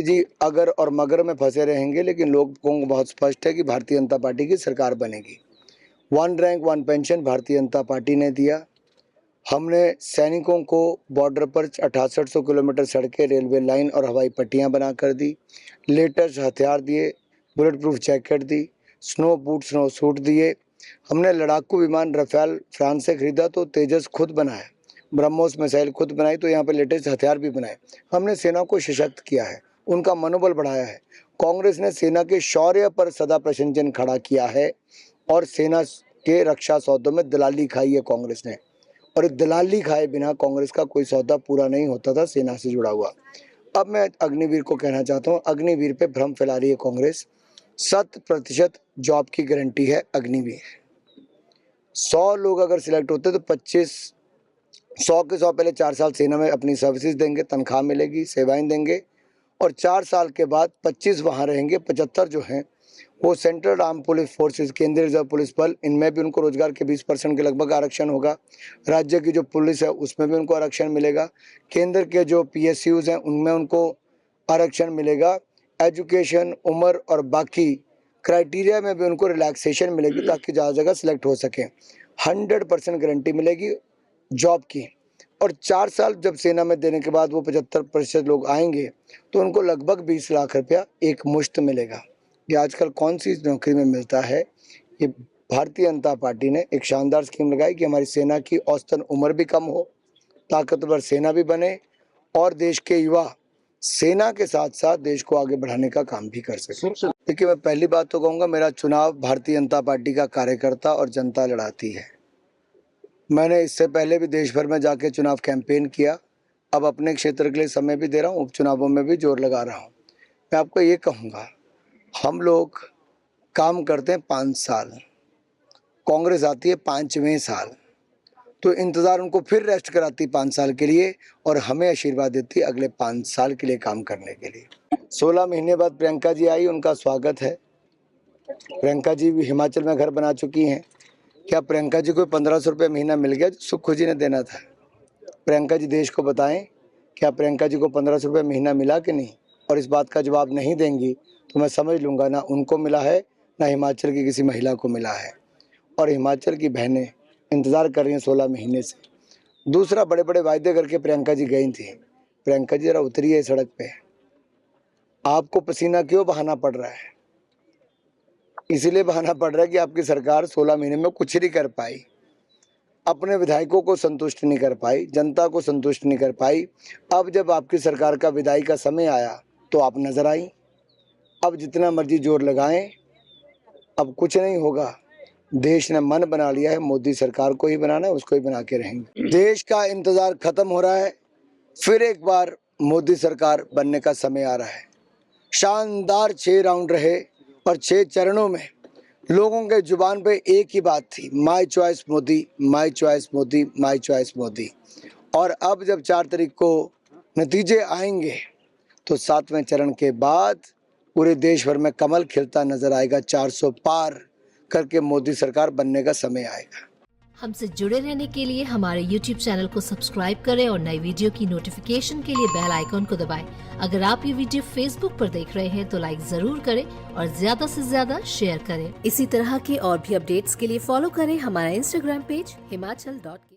जी अगर और मगर में फंसे रहेंगे, लेकिन लोगों को बहुत स्पष्ट है कि भारतीय जनता पार्टी की सरकार बनेगी। 1 rank 1 pension Bharatiya Janata party ने दिया। हमने सैनिकों को बॉर्डर पर 6800 किलोमीटर सड़कें, रेलवे लाइन और हवाई पट्टियां बना कर दी। लेटेस्ट हथियार दिए, बुलेट प्रूफ जैकेट दी, स्नो बूट, स्नो सूट दिए। हमने लड़ाकू विमान रफेल फ्रांस से खरीदा तो तेजस खुद बनाया, ब्रह्मोस मिसाइल खुद बनाई, तो यहाँ पे लेटेस्ट हथियार भी बनाए। हमने सेना को सशक्त किया है, उनका मनोबल बढ़ाया है। कांग्रेस ने सेना के शौर्य पर सदा प्रश्न चिन्ह खड़ा किया है और सेना के रक्षा सौदों में दलाली खाई है कांग्रेस ने, और दलाली खाए बिना कांग्रेस का कोई सौदा पूरा नहीं होता था सेना से जुड़ा हुआ। अब मैं अग्निवीर को कहना चाहता हूँ, अग्निवीर पे भ्रम फैला रही है कांग्रेस। 100% जॉब की गारंटी है अग्निवीर। 100 लोग अगर सिलेक्ट होते तो 100 के 100 पहले 4 साल सेना में अपनी सर्विसेज देंगे, तनख्वाह मिलेगी, सेवाएं देंगे, और 4 साल के बाद 25 वहाँ रहेंगे। 75 जो हैं वो सेंट्रल आर्म पुलिस फोर्सेस, केंद्रीय रिजर्व पुलिस बल, इनमें भी उनको रोजगार के 20% के लगभग आरक्षण होगा। राज्य की जो पुलिस है उसमें भी उनको आरक्षण मिलेगा। केंद्र के जो PSUs हैं उनमें उनको आरक्षण मिलेगा। एजुकेशन, उम्र और बाकी क्राइटेरिया में भी उनको रिलैक्सेशन मिलेगी ताकि ज़्यादा जगह सिलेक्ट हो सकें। 100% गारंटी मिलेगी जॉब की। और 4 साल जब सेना में देने के बाद वो 75% लोग आएंगे तो उनको लगभग 20 लाख रुपया एक मुश्त मिलेगा। ये आजकल कौन सी नौकरी में मिलता है? ये भारतीय जनता पार्टी ने एक शानदार स्कीम लगाई कि हमारी सेना की औसतन उम्र भी कम हो, ताकतवर सेना भी बने और देश के युवा सेना के साथ साथ देश को आगे बढ़ाने का काम भी कर सके। देखिए, मैं पहली बात तो कहूँगा, मेरा चुनाव भारतीय जनता पार्टी का कार्यकर्ता और जनता लड़ाती है। मैंने इससे पहले भी देश भर में जाके चुनाव कैंपेन किया। अब अपने क्षेत्र के लिए समय भी दे रहा हूँ, उपचुनावों में भी जोर लगा रहा हूँ। मैं आपको ये कहूँगा, हम लोग काम करते हैं 5 साल, कांग्रेस आती है 5वें साल, तो इंतज़ार उनको फिर रेस्ट कराती 5 साल के लिए और हमें आशीर्वाद देती अगले 5 साल के लिए काम करने के लिए। 16 महीने बाद प्रियंका जी आई, उनका स्वागत है। प्रियंका जी भी हिमाचल में घर बना चुकी हैं। क्या प्रियंका जी को 1500 रुपये महीना मिल गया जो सुक्खू जी ने देना था? प्रियंका जी देश को बताएं, क्या प्रियंका जी को 1500 रुपये महीना मिला कि नहीं? और इस बात का जवाब नहीं देंगी तो मैं समझ लूँगा ना उनको मिला है ना हिमाचल की किसी महिला को मिला है। और हिमाचल की बहनें इंतज़ार कर रही हैं 16 महीने से। दूसरा, बड़े बड़े वायदे करके प्रियंका जी गई थी। प्रियंका जी जरा उतरिए सड़क पे, आपको पसीना क्यों बहाना पड़ रहा है? इसीलिए बहाना पड़ रहा है कि आपकी सरकार 16 महीने में कुछ नहीं कर पाई, अपने विधायकों को संतुष्ट नहीं कर पाई, जनता को संतुष्ट नहीं कर पाई। अब जब आपकी सरकार का विदाई का समय आया तो आप नजर आई। अब जितना मर्जी जोर लगाएं, अब कुछ नहीं होगा। देश ने मन बना लिया है, मोदी सरकार को ही बनाना है, उसको ही बना के रहेंगे। देश का इंतजार खत्म हो रहा है, फिर एक बार मोदी सरकार बनने का समय आ रहा है। शानदार 6 राउंड रहे और 6 चरणों में लोगों के जुबान पे एक ही बात थी, my choice Modi, my choice Modi, my choice Modi. और अब जब 4 तारीख को नतीजे आएंगे तो 7वें चरण के बाद पूरे देश भर में कमल खिलता नजर आएगा। 400 पार करके मोदी सरकार बनने का समय आएगा। हमसे जुड़े रहने के लिए हमारे YouTube चैनल को सब्सक्राइब करें और नई वीडियो की नोटिफिकेशन के लिए बेल आइकॉन को दबाएं। अगर आप ये वीडियो Facebook पर देख रहे हैं तो लाइक जरूर करें और ज्यादा से ज्यादा शेयर करें। इसी तरह के और भी अपडेट्स के लिए फॉलो करें हमारा Instagram पेज himachal.ke।